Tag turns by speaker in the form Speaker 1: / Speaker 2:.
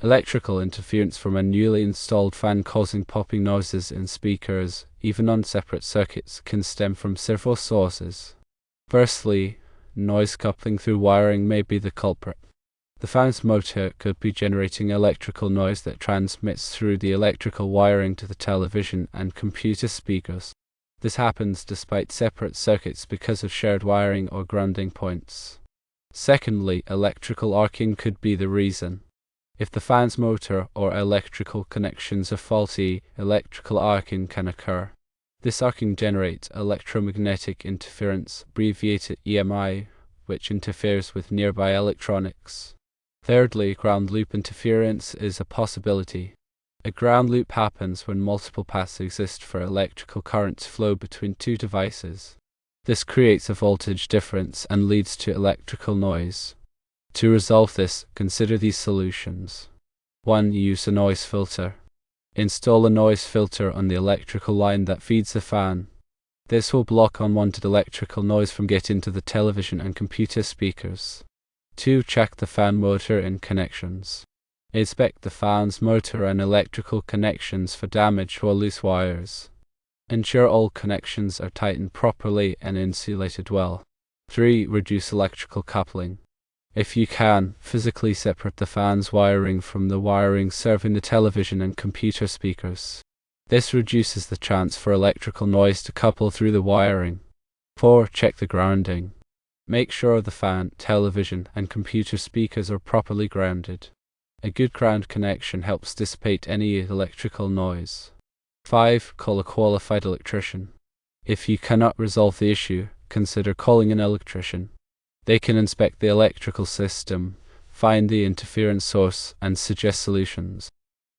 Speaker 1: Electrical interference from a newly installed fan causing popping noises in speakers, even on separate circuits, can stem from several sources. Firstly, noise coupling through wiring may be the culprit. The fan's motor could be generating electrical noise that transmits through the electrical wiring to the television and computer speakers. This happens despite separate circuits because of shared wiring or grounding points. Secondly, electrical arcing could be the reason. If the fan's motor or electrical connections are faulty, electrical arcing can occur. This arcing generates electromagnetic interference, abbreviated EMI, which interferes with nearby electronics. Thirdly, ground loop interference is a possibility. A ground loop happens when multiple paths exist for electrical current to flow between two devices. This creates a voltage difference and leads to electrical noise. To resolve this, consider these solutions. 1. Use a noise filter. Install a noise filter on the electrical line that feeds the fan. This will block unwanted electrical noise from getting to the television and computer speakers. 2. Check the fan motor and connections. Inspect the fan's motor and electrical connections for damage or loose wires. Ensure all connections are tightened properly and insulated well. 3. Reduce electrical coupling. If you can, physically separate the fan's wiring from the wiring serving the television and computer speakers. This reduces the chance for electrical noise to couple through the wiring. 4. Check the grounding. Make sure the fan, television, and computer speakers are properly grounded. A good ground connection helps dissipate any electrical noise. 5. Call a qualified electrician. If you cannot resolve the issue, consider calling an electrician. They can inspect the electrical system, find the interference source, and suggest solutions.